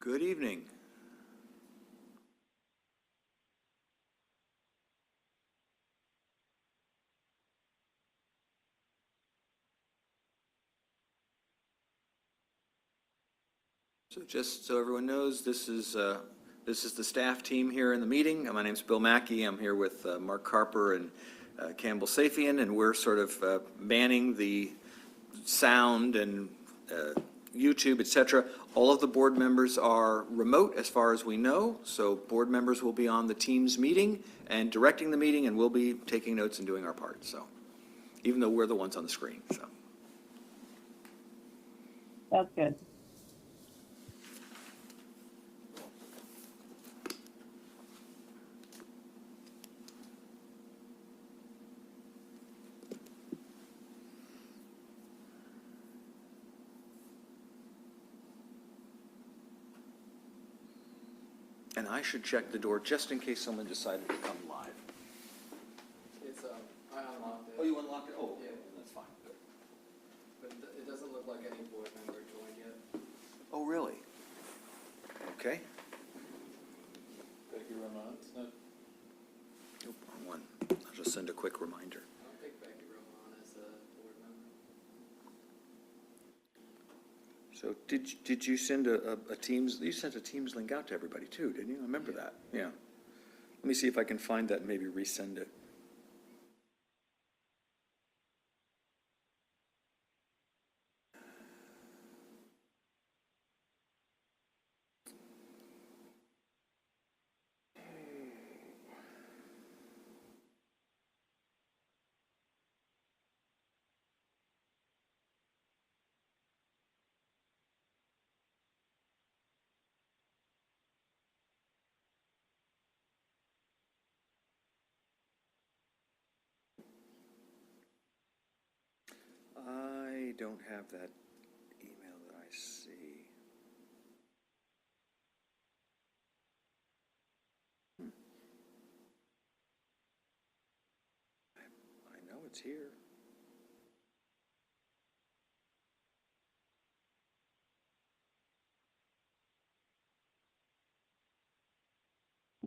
Good evening. So just so everyone knows, this is the staff team here in the meeting. My name's Bill Mackey. I'm here with Mark Carper and Campbell Safian, and we're sort of manning the sound and YouTube, et cetera. All of the board members are remote as far as we know, so board members will be on the Teams meeting and directing the meeting, and we'll be taking notes and doing our part, so, even though we're the ones on the screen, so. That's good. And I should check the door just in case someone decided to come live. It's, I unlocked it. Oh, you unlocked it? Oh, Yeah. that's fine. Good. But it doesn't look like any board member joined yet. Oh, really? Okay. Becky Ramon, it's not. Nope, wrong one. I'll just send a quick reminder. I don't think Becky Ramon is a board member. So did you send a Teams, you sent a Teams link out to everybody too, didn't you? I remember that, yeah. Let me see if I can find that and maybe resend it. I don't have that email that I see. I know it's here.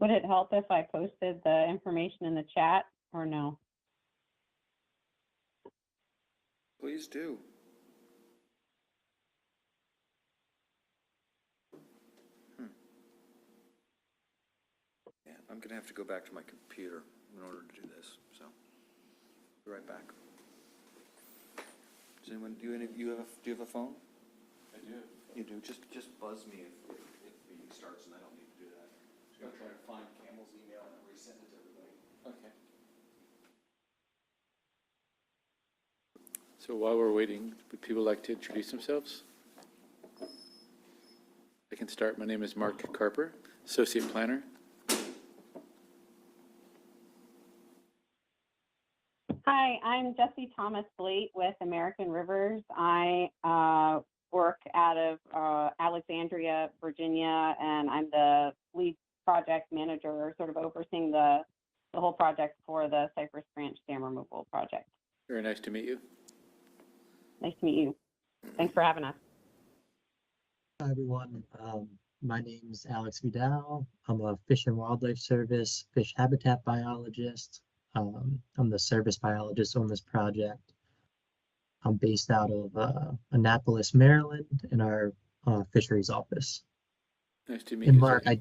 Would it help if I posted the information in the chat or no? Please do. Yeah, I'm gonna have to go back to my computer in order to do this, so. Be right back. Does anyone, do you have a phone? I do. You do, just buzz me if the meeting starts and I don't need to do that. Just gonna try to find Campbell's email and resend it to everybody. Okay. So while we're waiting, would people like to introduce themselves? I can start. My name is Mark Carper, Associate Planner. Hi, I'm Jessie Thomas Blate with American Rivers. I work out of Alexandria, Virginia, and I'm the lead project manager, sort of overseeing the whole project for the Cypress Branch dam removal project. Very nice to meet you. Nice to meet you. Thanks for having us. Hi, everyone. My name's Alex Vidal. I'm a Fish and Wildlife Service fish habitat biologist. I'm the service biologist on this project. I'm based out of Annapolis, Maryland, in our fisheries office. Nice to meet And you. Mark, sir.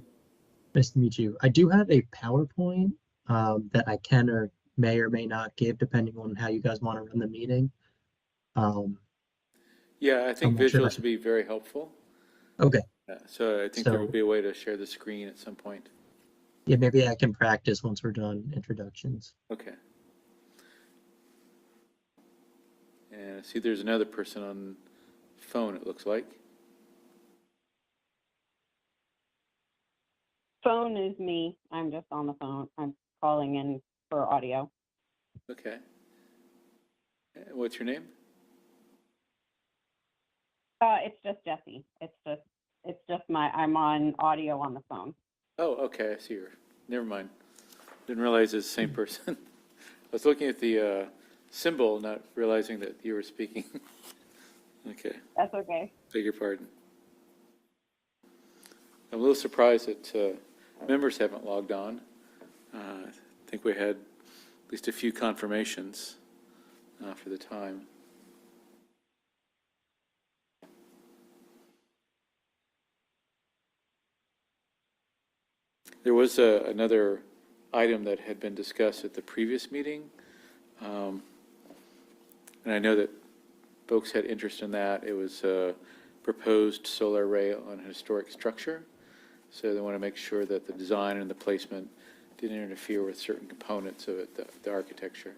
nice to meet you. I do have a PowerPoint that I can or may not give, depending on how you guys want to run the meeting. Yeah, I think I'm not sure visuals if would be very helpful. Okay. So I think there So- will be a way to share the screen at some point. Yeah, maybe I can practice once we're done introductions. Okay. And I see there's another person on phone, it looks like. Phone is me. I'm just on the phone. I'm calling in for audio. Okay. What's your name? It's just Jessie. It's just I'm on audio on the phone. Oh, okay, I see her. Never mind. Didn't realize it's the same person. I was looking at the symbol, not realizing that you were speaking. Okay, That's okay. beg your pardon. I'm a little surprised that members haven't logged on. I think we had at least a few confirmations for the time. There was another item that had been discussed at the previous meeting. And I know that folks had interest in that. It was a proposed solar array on a historic structure. So they want to make sure that the design and the placement didn't interfere with certain components of it, the architecture.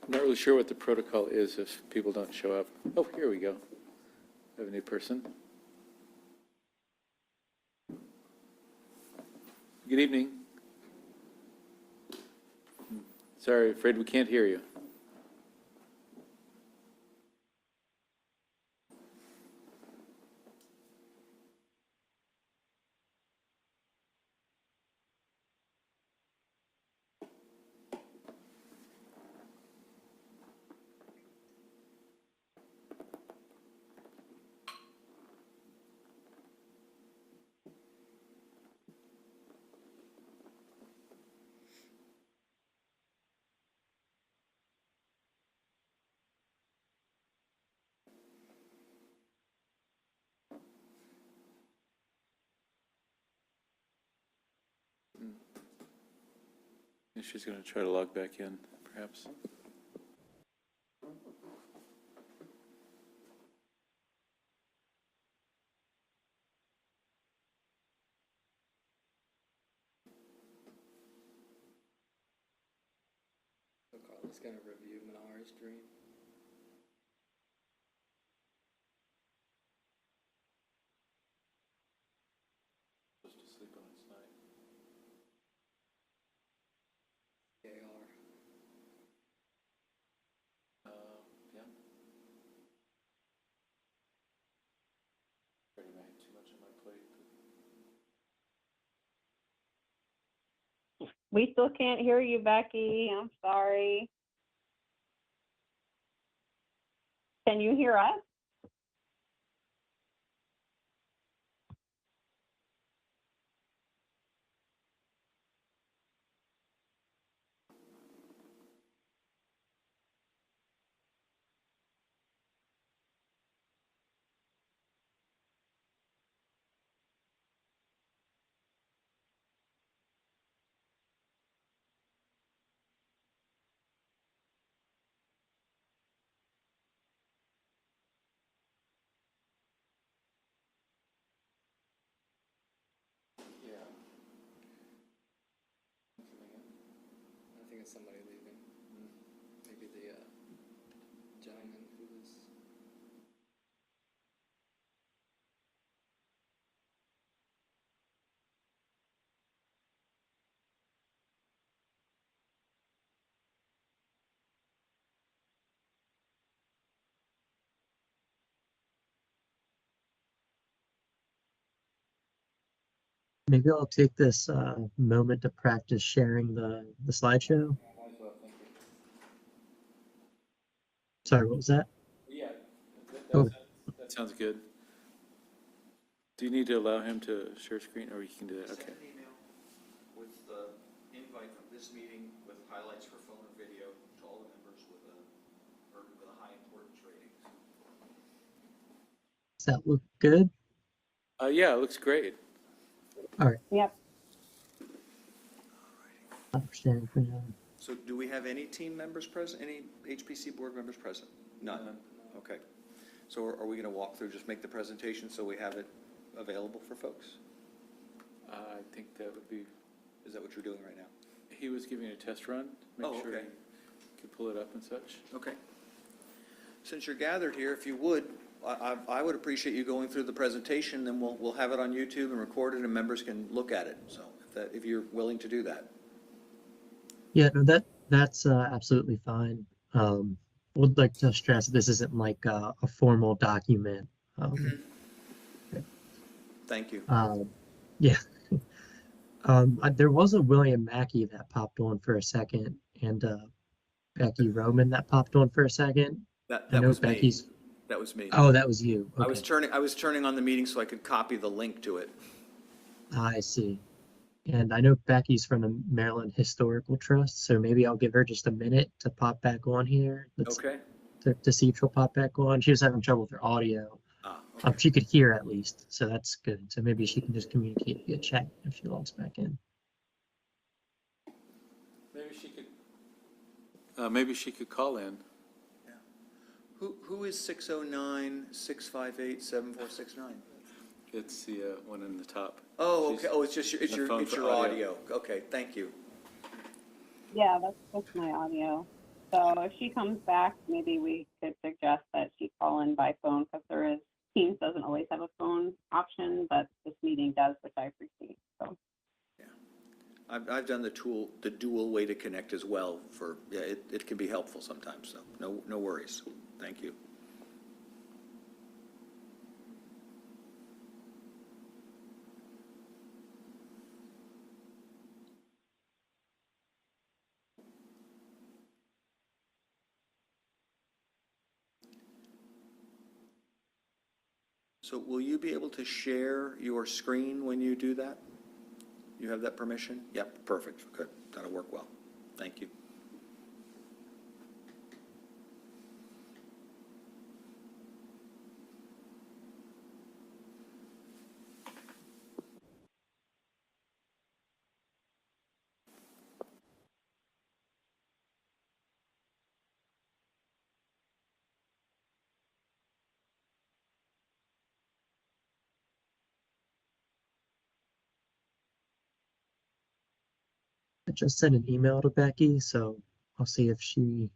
I'm not really sure what the protocol is if people don't show up. Oh, here we go. We have a new person. Good evening. Sorry, afraid we can't hear you. She's going to try to log back in, perhaps. So Carly's gonna review Menara's dream. Supposed to sleep on it tonight. AR. Yeah. Already made too much on my plate. We still can't hear you, Becky. I'm sorry. Can you hear us? Yeah. I think it's somebody leaving. Maybe the gentleman who was. Maybe I'll take this moment to practice sharing the slideshow. Might as well, thank you. Sorry, what was that? Yeah, Oh. that sounds good. Do you need to allow him to share screen, or you can do that? Okay. Send an email with the invite from this meeting with highlights for phone and video to all the members with a high importance rating. Does that look good? Yeah, it looks great. All right, Yep. I'm sharing for now. So do we have any team members present, any HPC board members present? None? Okay. So are we going to walk through, just make the presentation so we have it available for folks? I think that would be, Is that what you're doing right now? he was giving a test run, make Oh, sure okay. he could pull it up and such. Okay. Since you're gathered here, if you would, I would appreciate you going through the presentation, then we'll have it on YouTube and record it, and members can look at it, so if you're willing to do that. Yeah, no, that's absolutely fine. Would like to stress this isn't like a formal document. Thank you. Yeah. There was a William Mackey that popped on for a second, and Becky Roman that popped on for a second. I That know was me. Becky's. That was me. Oh, that was you. I Okay. was turning on the meeting so I could copy the link to it. I see. And I know Becky's from the Maryland Historical Trust, so maybe I'll give her just a minute to pop back on here. Okay? To see if she'll pop back on. She was having trouble with her audio. Okay. She could hear at least, so that's good. So maybe she can just communicate via chat if she logs back in. Maybe she could call in. Who is 609-658-7469? It's the one in the top. Oh, She's okay. Oh, it's just the phone it's for your audio. audio. Okay, thank you. Yeah, that's my audio. So if she comes back, maybe we could suggest that she call in by phone, because Teams doesn't always have a phone option, but this meeting does, which I appreciate. So Yeah. I've done the dual way to connect as well it can be helpful sometimes, so no worries. Thank you. So will you be able to share your screen when you do that? You have that permission? Yep, perfect, good, that'll work well. Thank you. I just sent an email to Becky, so I'll see if she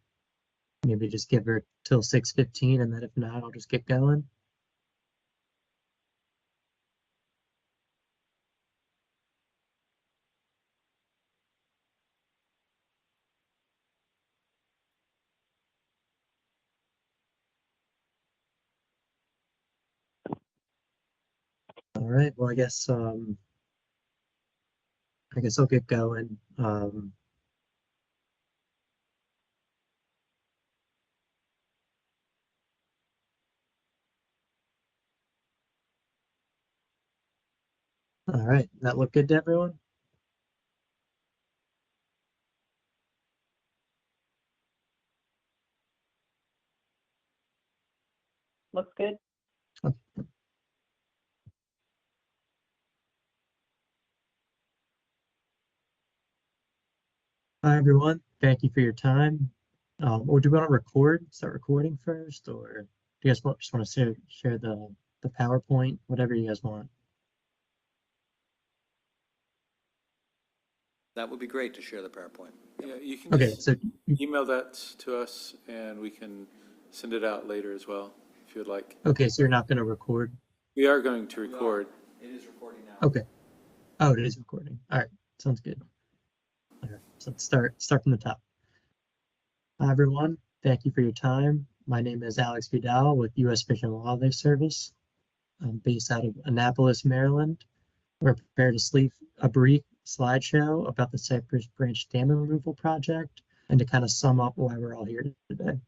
maybe just give her till 6:15, and then if not, I'll just get going. All right. Well, I guess I'll get going. All right. That look good to everyone? looks good. Hi, everyone. Thank you for your time. Or do we want to start recording first, or do you guys just want to share the PowerPoint, whatever you guys want? That would be great to share the PowerPoint. Yeah, you can Okay, just so email that to us and we can send it out later as well, if you'd like. okay, so you're not going to record? We are going to record. It is recording now. Okay. Oh, it is recording. All right, sounds good. All right, so let's start from the top. Hi, everyone. Thank you for your time. My name is Alex Vidal with U.S. Fish and Wildlife Service. I'm based out of Annapolis, Maryland. We're prepared to sleeve a brief slideshow about the Cypress Branch Dam Removal Project and to kind of sum up why we're all here today.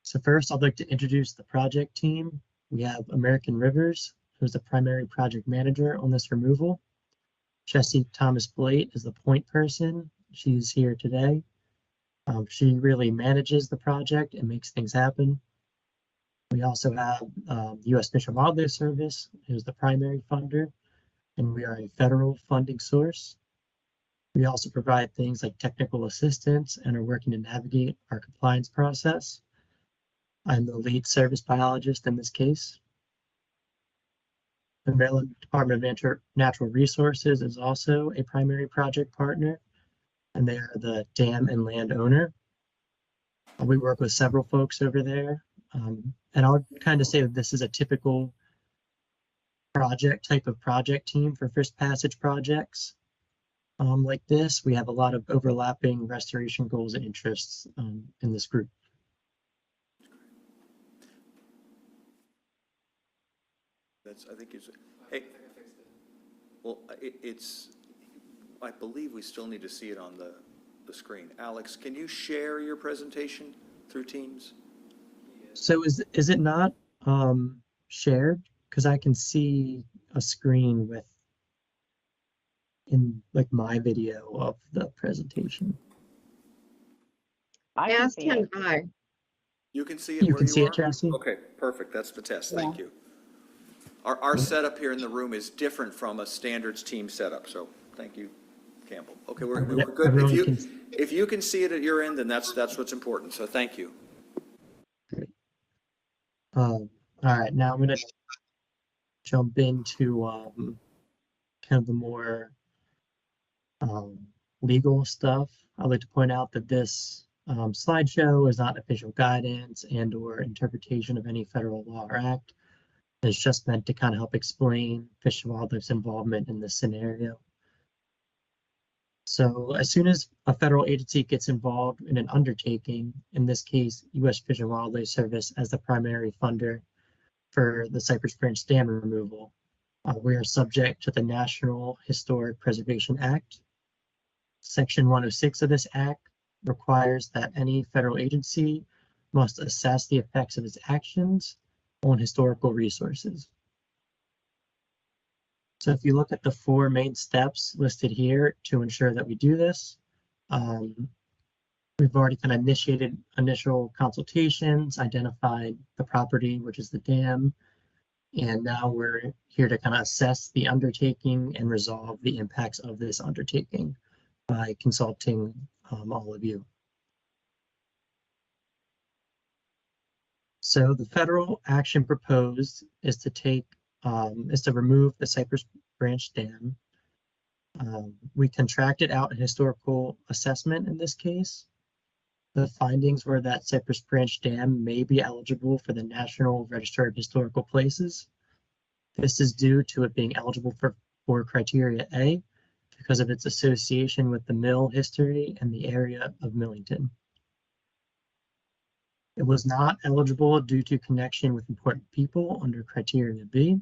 So first, I'd like to introduce the project team. We have American Rivers, who's the primary project manager on this removal. Jessie Thomas Blate is the point person. She's here today. She really manages the project and makes things happen. We also have U.S. Fish and Wildlife Service, who's the primary funder, and we are a federal funding source. We also provide things like technical assistance and are working to navigate our compliance process. I'm the lead service biologist in this case. The Maryland Department of Natural Resources is also a primary project partner, and they are the dam and land owner. We work with several folks over there, and I'll kind of say that this is a typical type of project team for First Passage projects. Like this, we have a lot of overlapping restoration goals and interests in this group. I think it's, hey, well, I believe we still need to see it on the screen. Alex, can you share your presentation through Teams? So is it not shared? Because I can see a screen in like my video of the presentation. I can Ask see him it. hi. You can see it You where can you see are? it, Jesse? Okay, perfect. That's the test. Thank Yeah. you. Our setup here in the room is different from a standards team setup, so thank you, Campbell. Okay, we're good. Everyone If you can see it at your end, then that's what's important, so thank you. all right, now I'm going to jump into kind of the more legal stuff. I'd like to point out that this slideshow is not official guidance and/or interpretation of any federal law or act. It's just meant to kind of help explain Fish and Wildlife's involvement in this scenario. So as soon as a federal agency gets involved in an undertaking, in this case, U.S. Fish and Wildlife Service as the primary funder for the Cypress Branch Dam removal, we are subject to the National Historic Preservation Act. Section 106 of this act requires that any federal agency must assess the effects of its actions on historical resources. So if you look at the 4 main steps listed here to ensure that we do this, we've already kind of initiated initial consultations, identified the property, which is the dam, and now we're here to kind of assess the undertaking and resolve the impacts of this undertaking by consulting all of you. So the federal action proposed is to remove the Cypress Branch Dam. We contracted out a historical assessment in this case. The findings were that Cypress Branch Dam may be eligible for the National Register of Historical Places. This is due to it being eligible for criteria A because of its association with the mill history and the area of Millington. It was not eligible due to connection with important people under criteria B.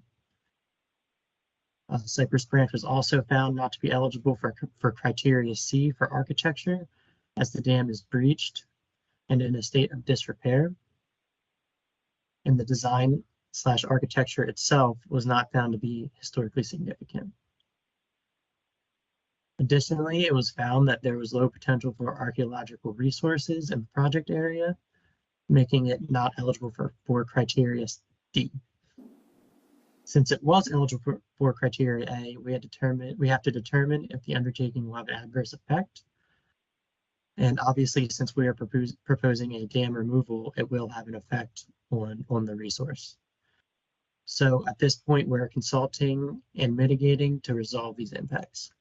Cypress Branch was also found not to be eligible for criteria C for architecture, as the dam is breached and in a state of disrepair. And the design/architecture itself was not found to be historically significant. Additionally, it was found that there was low potential for archaeological resources in the project area, making it not eligible for criteria D. Since it was eligible for criteria A, we have to determine if the undertaking will have an adverse effect. And obviously, since we are proposing a dam removal, it will have an effect on the resource. So at this point, we're consulting and mitigating to resolve these impacts.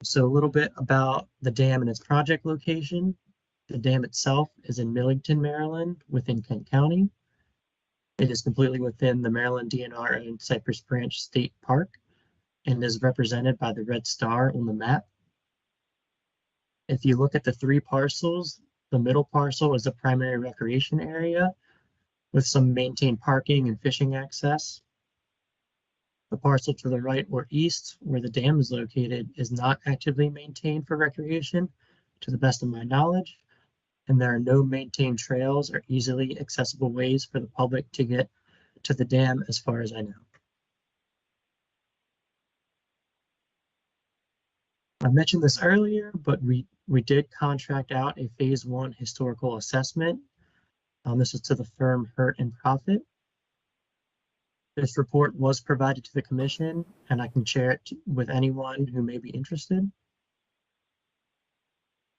So a little bit about the dam and its project location. The dam itself is in Millington, Maryland, within Kent County. It is completely within the Maryland DNR and Cypress Branch State Park and is represented by the red star on the map. If you look at the 3 parcels, the middle parcel is a primary recreation area with some maintained parking and fishing access. The parcel to the right or east, where the dam is located, is not actively maintained for recreation, to the best of my knowledge, and there are no maintained trails or easily accessible ways for the public to get to the dam as far as I know. I mentioned this earlier, but we did contract out a phase 1 historical assessment. This is to the firm Hurt and Profit. This report was provided to the commission, and I can share it with anyone who may be interested.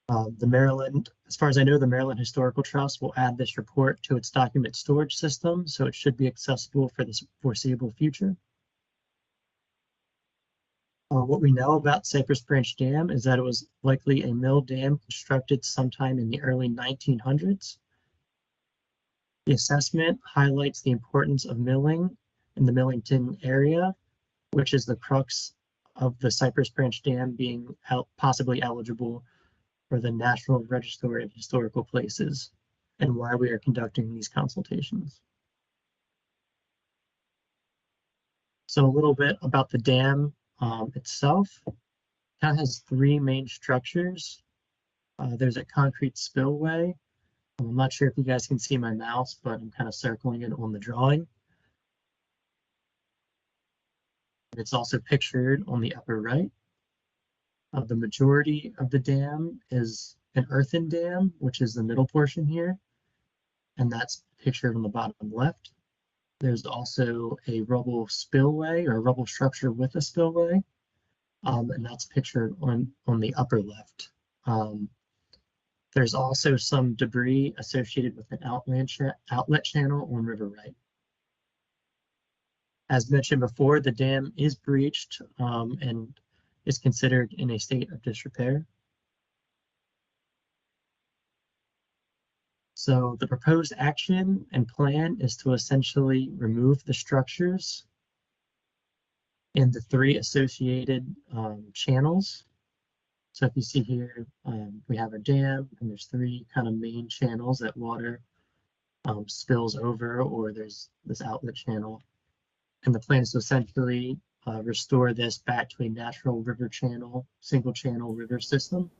The Maryland, as far as I know, the Maryland Historical Trust will add this report to its document storage system, so it should be accessible for the foreseeable future. What we know about Cypress Branch Dam is that it was likely a mill dam constructed sometime in the early 1900s. The assessment highlights the importance of milling in the Millington area, which is the crux of the Cypress Branch Dam being possibly eligible for the National Register of Historical Places, and why we are conducting these consultations. So a little bit about the dam itself. It kind of has three main structures. There's a concrete spillway. I'm not sure if you guys can see my mouse, but I'm kind of circling it on the drawing. It's also pictured on the upper right. The majority of the dam is an earthen dam, which is the middle portion here, and that's pictured on the bottom left. There's also a rubble spillway or rubble structure with a spillway, and that's pictured on the upper left. There's also some debris associated with an outlet channel on river right. As mentioned before, the dam is breached and is considered in a state of disrepair. So the proposed action and plan is to essentially remove the structures and the three associated channels. So if you see here, we have a dam and there's three kind of main channels that water spills over, or there's this outlet channel. And the plan is to essentially restore this back to a natural river channel, single channel river system.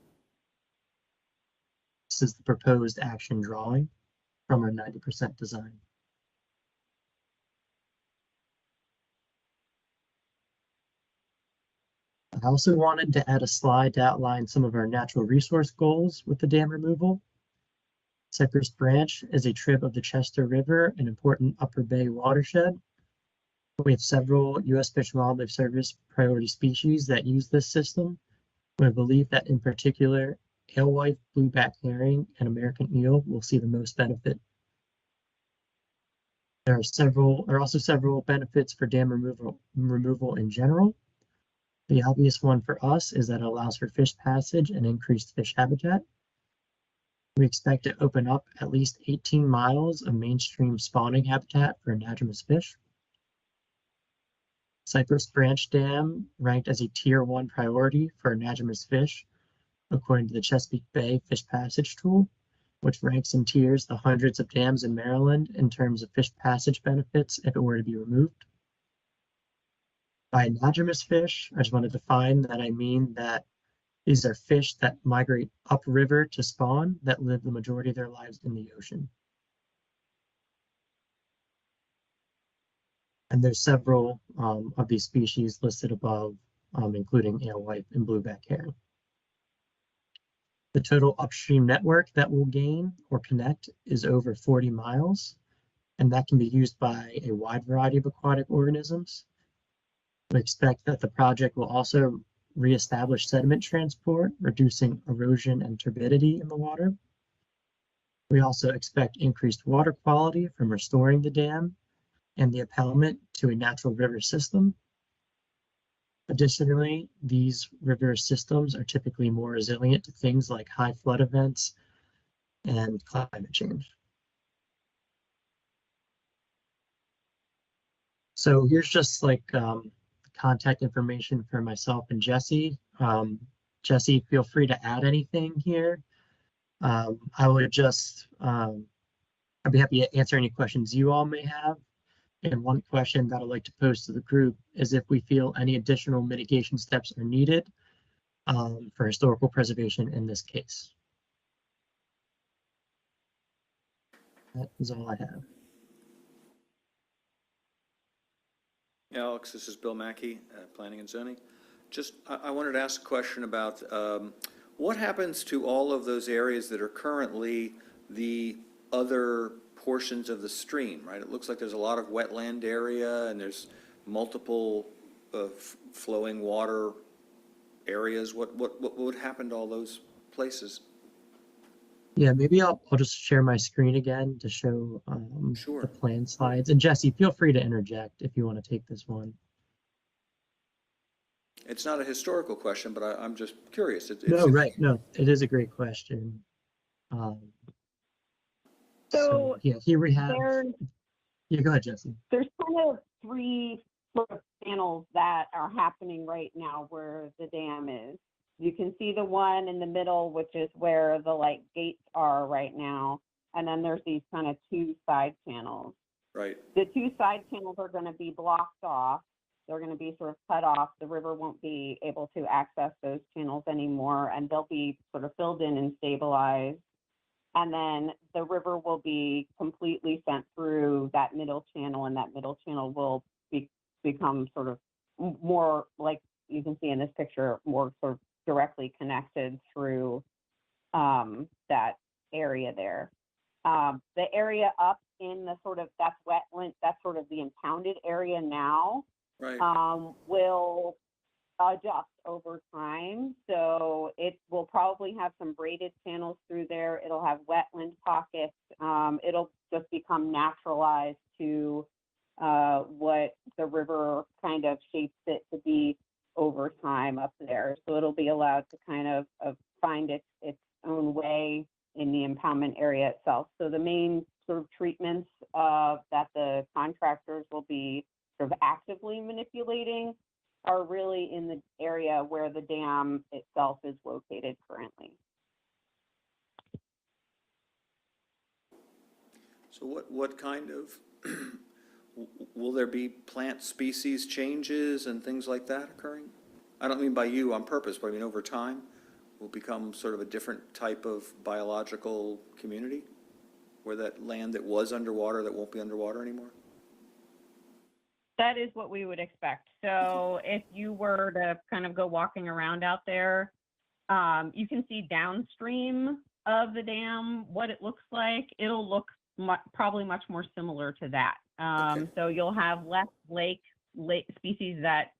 This is the proposed action drawing from our 90% design. I also wanted to add a slide to outline some of our natural resource goals with the dam removal. Cypress Branch is a trib of the Chester River, an important Upper Bay watershed. We have several U.S. Fish and Wildlife Service priority species that use this system. We believe that in particular, alewife, blueback herring, and American eel will see the most benefit. There are also several benefits for dam removal in general. The obvious one for us is that it allows for fish passage and increased fish habitat. We expect to open up at least 18 miles of mainstream spawning habitat for anadromous fish. Cypress Branch Dam ranked as a Tier 1 priority for anadromous fish, according to the Chesapeake Bay Fish Passage Tool, which ranks in tiers the hundreds of dams in Maryland in terms of fish passage benefits if it were to be removed. By anadromous fish, I just want to define that I mean that these are fish that migrate upriver to spawn that live the majority of their lives in the ocean. And there's several of these species listed above, including alewife and blueback herring. The total upstream network that will gain or connect is over 40 miles, and that can be used by a wide variety of aquatic organisms. We expect that the project will also reestablish sediment transport, reducing erosion and turbidity in the water. We also expect increased water quality from restoring the dam and the impoundment to a natural river system. Additionally, these river systems are typically more resilient to things like high flood events and climate change. So here's just like contact information for myself and Jesse. Jesse, feel free to add anything here. I would just, I'd be happy to answer any questions you all may have. And one question that I'd like to pose to the group is if we feel any additional mitigation steps are needed for historical preservation in this case. That is all I have. Alex, this is Bill Mackey, Planning and Zoning. Just, I wanted to ask a question about what happens to all of those areas that are currently the other portions of the stream, right? It looks like there's a lot of wetland area and there's multiple flowing water areas. What would happen to all those places Yeah, maybe I'll just share my screen again to show Sure. the plan slides. And Jesse, feel free to interject if you want to take this one. It's not a historical question, but I'm just curious. No, right. No, it is a great question. Um, so So yeah, here we have. there's Yeah, go ahead, Jesse. there's kind of three sort of channels that are happening right now where the dam is. You can see the one in the middle, which is where the like gates are right now. And then there's these kind of two side channels. Right. The two side channels are going to be blocked off. They're going to be sort of cut off. The river won't be able to access those channels anymore, and they'll be sort of filled in and stabilized. And then the river will be completely sent through that middle channel, and that middle channel will become sort of more, like you can see in this picture, more sort of directly connected through that area there. The area up in the sort of, that's wetland, that's sort of the impounded area now, Right. will adjust over time. So it will probably have some braided channels through there. It'll have wetland pockets. It'll just become naturalized to what the river kind of shapes it to be over time up there. So it'll be allowed to kind of find its own way in the impoundment area itself. So the main sort of treatments that the contractors will be sort of actively manipulating are really in the area where the dam itself is located currently. So what kind of, will there be plant species changes and things like that occurring? I don't mean by you on purpose, but I mean over time, will become sort of a different type of biological community? Where that land that was underwater, that won't be underwater anymore? That is what we would expect. So if you were to kind of go walking around out there, you can see downstream of the dam what it looks like. It'll look probably much more similar to that. Okay. So you'll have less lake species that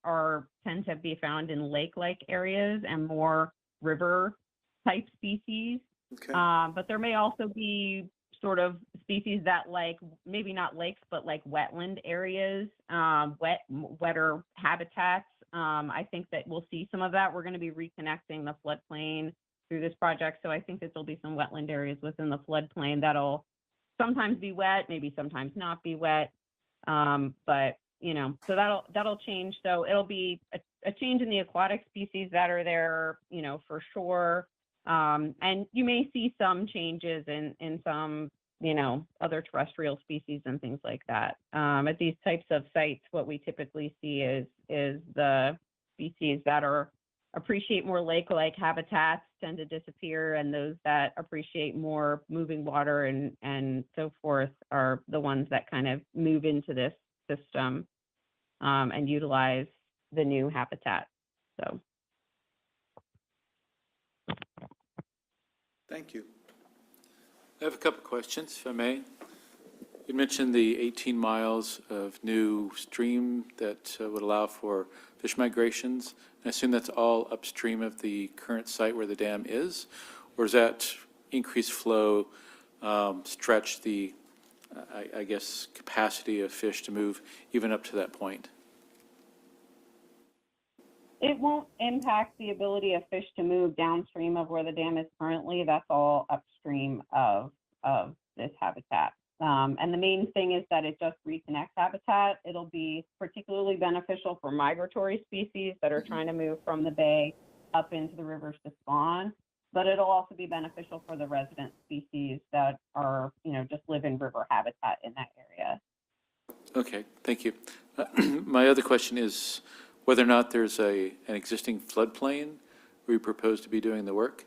tend to be found in lake-like areas and more river-type species. Okay. But there may also be sort of species that like, maybe not lakes, but like wetland areas, wetter habitats. I think that we'll see some of that. We're going to be reconnecting the floodplain through this project. So I think that there'll be some wetland areas within the floodplain that'll sometimes be wet, maybe sometimes not be wet. But, you know, so that'll change. So it'll be a change in the aquatic species that are there, you know, for sure. And you may see some changes in some, you know, other terrestrial species and things like that. At these types of sites, what we typically see is the species that appreciate more lake-like habitats tend to disappear, and those that appreciate more moving water and so forth are the ones that kind of move into this system and utilize the new habitat. So. Thank you. I have a couple questions, if I may. You mentioned the 18 miles of new stream that would allow for fish migrations. I assume that's all upstream of the current site where the dam is, or does that increased flow stretch the, I guess, capacity of fish to move even up to that point? It won't impact the ability of fish to move downstream of where the dam is currently. That's all upstream of this habitat. And the main thing is that it just reconnects habitat. It'll be particularly beneficial for migratory species that are trying to move from the bay up into the rivers to spawn. But it'll also be beneficial for the resident species that are, you know, just live in river habitat in that area. Okay, thank you. My other question is whether or not there's an existing floodplain where you propose to be doing the work?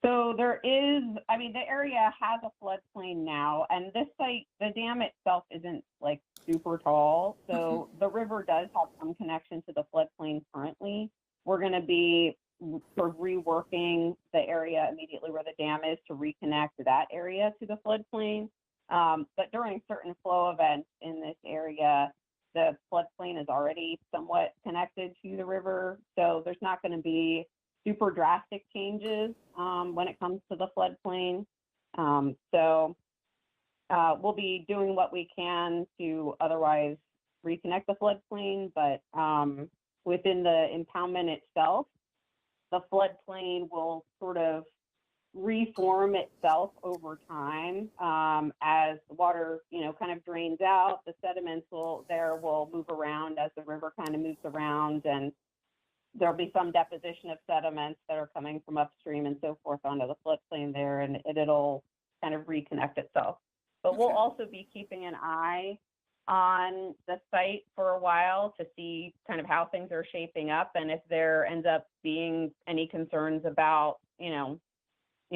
So there is, I mean, the area has a floodplain now, and this site, the dam itself isn't like super tall. So the river does have some connection to the floodplain currently. We're going to be sort of reworking the area immediately where the dam is to reconnect that area to the floodplain. But during certain flow events in this area, the floodplain is already somewhat connected to the river. So there's not going to be super drastic changes when it comes to the floodplain. We'll be doing what we can to otherwise reconnect the floodplain, but within the impoundment itself, the floodplain will sort of reform itself over time as the water, kind of drains out. The sediments will move around as the river kind of moves around, and there'll be some deposition of sediments that are coming from upstream and so forth onto the floodplain there, and it'll kind of reconnect itself. But we'll Okay. also be keeping an eye on the site for a while to see kind of how things are shaping up, and if there ends up being any concerns about,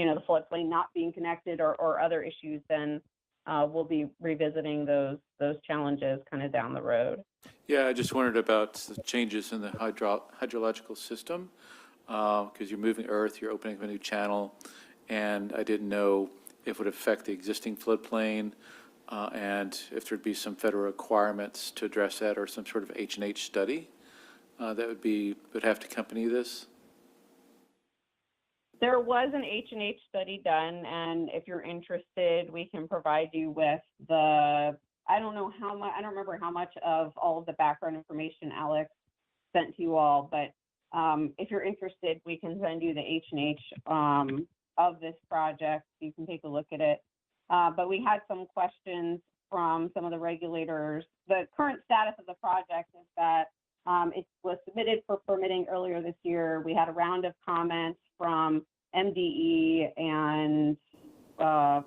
the floodplain not being connected or other issues, then we'll be revisiting those challenges kind of down the road. Yeah, I just wondered about the changes in the hydrological system, because you're moving earth, you're opening up a new channel, and I didn't know if it would affect the existing floodplain, and if there'd be some federal requirements to address that, or some sort of H&H study that would have to accompany this. There was an H&H study done, and if you're interested, we can provide you with I don't remember how much of all of the background information Alex sent to you all, but if you're interested, we can send you the H&H of this project. You can take a look at it. But we had some questions from some of the regulators. The current status of the project is that it was submitted for permitting earlier this year. We had a round of comments from MDE and a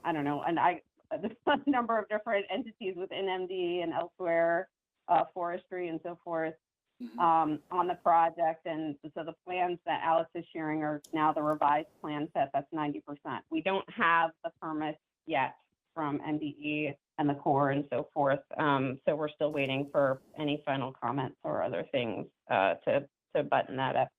number of different entities within MDE and elsewhere, forestry and so forth, on the project. And so the plans that Alex is sharing are now the revised plan set. That's 90%. We don't have the permits yet from MDE and the Corps and so forth. So we're still waiting for any final comments or other things to button that up.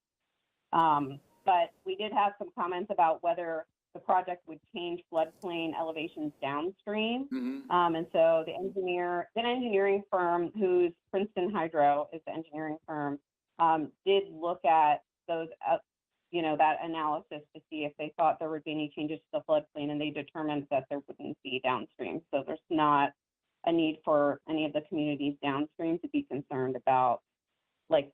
But we did have some comments about whether the project would change floodplain elevations downstream. And so the engineering firm, who's Princeton Hydro is the engineering firm, did look at those, that analysis to see if they thought there would be any changes to the floodplain, and they determined that there wouldn't be downstream. So there's not a need for any of the communities downstream to be concerned about like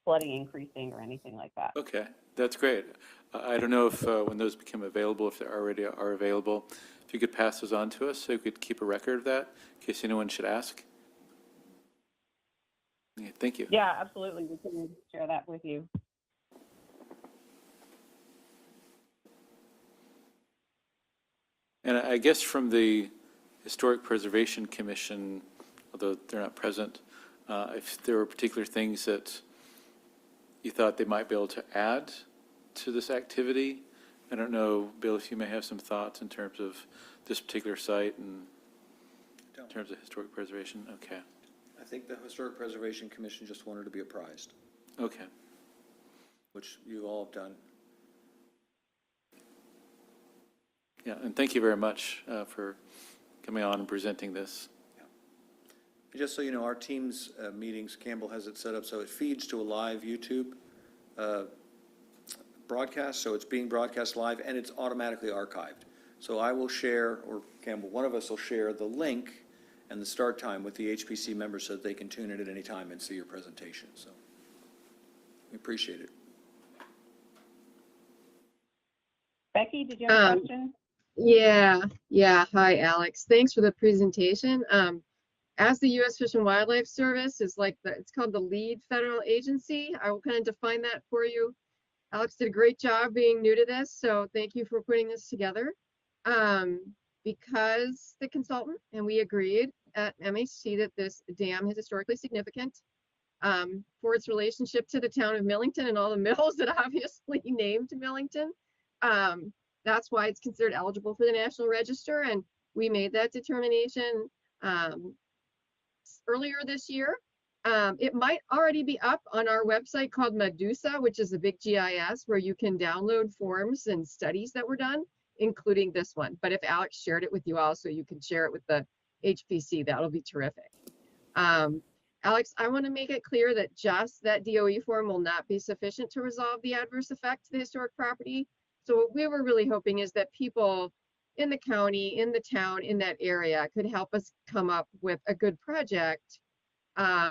flooding increasing or anything like that. Okay, that's great. I don't know if when those become available, if they already are available, if you could pass those on to us so we could keep a record of that in case anyone should ask. Okay, thank you. Yeah, absolutely. We can share that with you. And I guess from the Historic Preservation Commission, although they're not present, if there were particular things that you thought they might be able to add to this activity. I don't know, Bill, if you may have some thoughts in terms of this particular site and in terms of historic preservation. Okay. I think the Historic Preservation Commission just wanted to be apprised, Okay. which you all have done. Yeah, and thank you very much for coming on and presenting this. And just so you know, our team's meetings, Campbell has it set up so it feeds to a live YouTube broadcast, so it's being broadcast live and it's automatically archived. So I will share, or Campbell, one of us will share the link and the start time with the HPC members so that they can tune in at any time and see your presentation. So we appreciate it. Becky, did you have a question? Yeah. Hi, Alex. Thanks for the presentation. As the U.S. Fish and Wildlife Service is it's called the lead federal agency. I will kind of define that for you. Alex did a great job being new to this, so thank you for putting this together. Because the consultant and we agreed at MHC that this dam is historically significant for its relationship to the town of Millington and all the mills that obviously named Millington. That's why it's considered eligible for the National Register, and we made that determination earlier this year. It might already be up on our website called Medusa, which is a big GIS where you can download forms and studies that were done, including this one. But if Alex shared it with you all, so you can share it with the HPC, that'll be terrific. Alex, I want to make it clear that just that DOE form will not be sufficient to resolve the adverse effect to the historic property. So what we were really hoping is that people in the county, in the town, in that area could help us come up with a good project of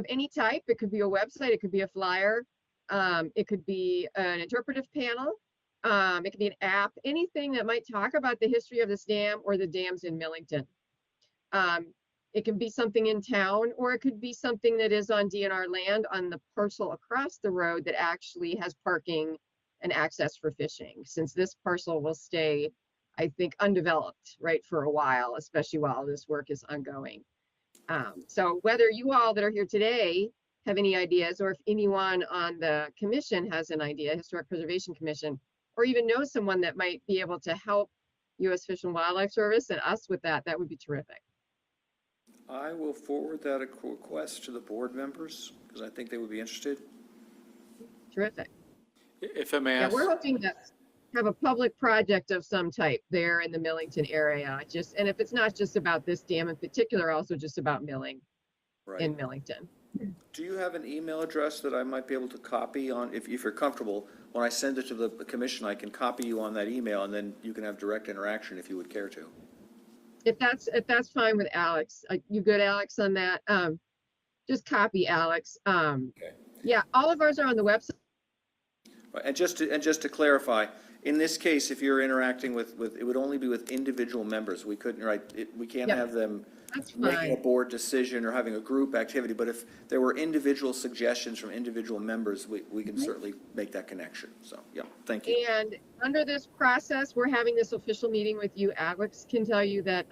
any type. It could be a website, it could be a flyer, it could be an interpretive panel, it could be an app, anything that might talk about the history of this dam or the dams in Millington. It can be something in town, or it could be something that is on DNR land on the parcel across the road that actually has parking and access for fishing, since this parcel will stay, I think, undeveloped, right, for a while, especially while this work is ongoing. So whether you all that are here today have any ideas, or if anyone on the commission has an idea, Historic Preservation Commission, or even knows someone that might be able to help U.S. Fish and Wildlife Service and us with that, that would be terrific. I will forward that request to the board members because I think they would be interested. Terrific. If I may Yeah, ask, we're hoping to have a public project of some type there in the Millington area. And if it's not just about this dam in particular, also just about milling Right. in Millington. Do you have an email address that I might be able to copy on? If you're comfortable, when I send it to the commission, I can copy you on that email and then you can have direct interaction if you would care to. If that's fine with Alex, you good, Alex, on that? Just copy Alex. Okay. Yeah, all of ours are on the website. Right, and just to clarify, in this case, if you're interacting with, it would only be with individual members. We couldn't, right, we can't Yeah, have them That's making a fine. board decision or having a group activity, but if there were individual suggestions from individual members, we can certainly make that connection. So, yeah, thank you. And under this process, we're having this official meeting with you. Alex can tell you that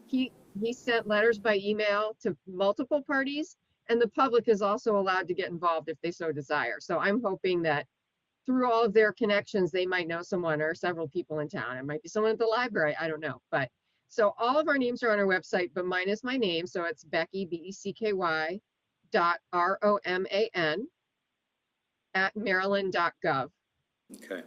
he sent letters by email to multiple parties, and the public is also allowed to get involved if they so desire. So I'm hoping that through all of their connections, they might know someone or several people in town. It might be someone at the library, I don't know. But so all of our names are on our website, but mine is my name. So it's Becky, BECKY .ROMAN at maryland.gov. Okay.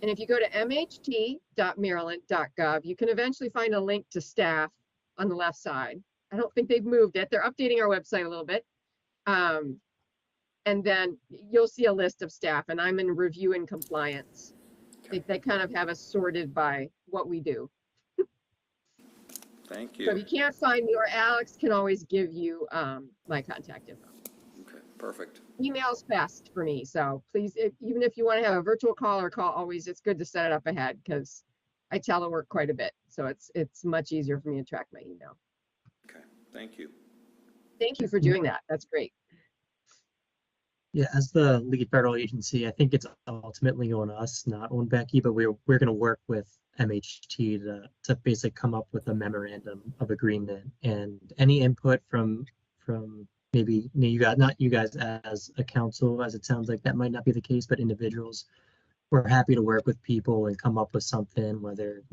And if you go to mht.maryland.gov, you can eventually find a link to staff on the left side. I don't think they've moved it. They're updating our website a little bit. And then you'll see a list of staff, and I'm in review and compliance. They kind of have us sorted by what we do. Thank So if you. you can't find me, or Alex can always give you my contact info. Okay, perfect. Email's best for me, so please, even if you want to have a virtual call or call, always, it's good to set it up ahead because I telework quite a bit, so it's much easier for me to track my email. Okay, thank you. Thank you for doing that. That's great. Yeah, as the lead federal agency, I think it's ultimately on us, not on Becky, but we're going to work with MHT to basically come up with a memorandum of agreement, and any input from maybe not you guys as a council, as it sounds like that might not be the case, but individuals, we're happy to work with people and come up with something, whether,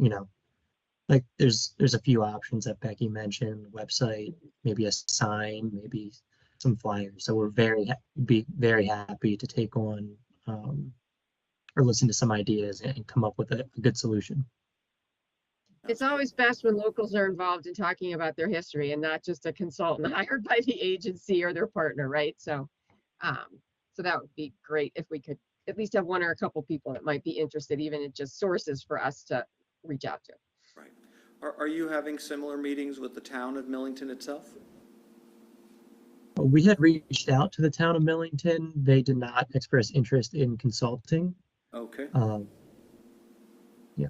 like there's a few options that Becky mentioned, website, maybe a sign, maybe some flyers. So we're be very happy to take on or listen to some ideas and come up with a good solution. It's always best when locals are involved in talking about their history and not just a consultant hired by the agency or their partner, right? So, so that would be great if we could at least have one or a couple people that might be interested, even in just sources for us to reach out to. Right. Are you having similar meetings with the town of Millington itself? We had reached out to the town of Millington. They did not express interest in consulting. Okay. Yeah.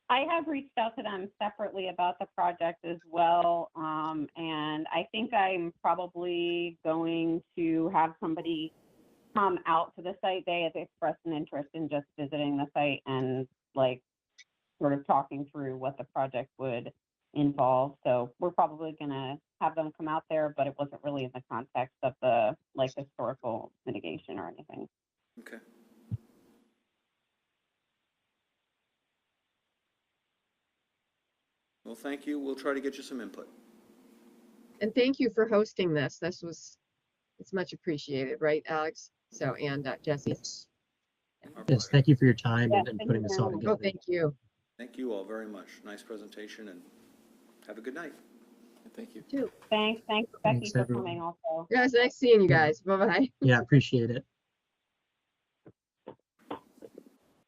I have reached out to them separately about the project as well. And I think I'm probably going to have somebody come out to the site. They have expressed an interest in just visiting the site and like sort of talking through what the project would involve. So we're probably gonna have them come out there, but it wasn't really in the context of the like historical mitigation or anything. Okay. Well, thank you. We'll try to get you some input. And thank you for hosting this. It's much appreciated, right, Alex? So, and Jesse. Yes. Our Yes. pleasure. Thank you for your time Yes, and thank putting you this very all much. together. Oh, thank you. Thank you all very much. Nice presentation, and have a good night. Thank you. Too. Thanks Becky Thanks, for everyone. coming also. Yeah, it's nice seeing you Yeah. guys. Bye-bye. Yeah, appreciate it.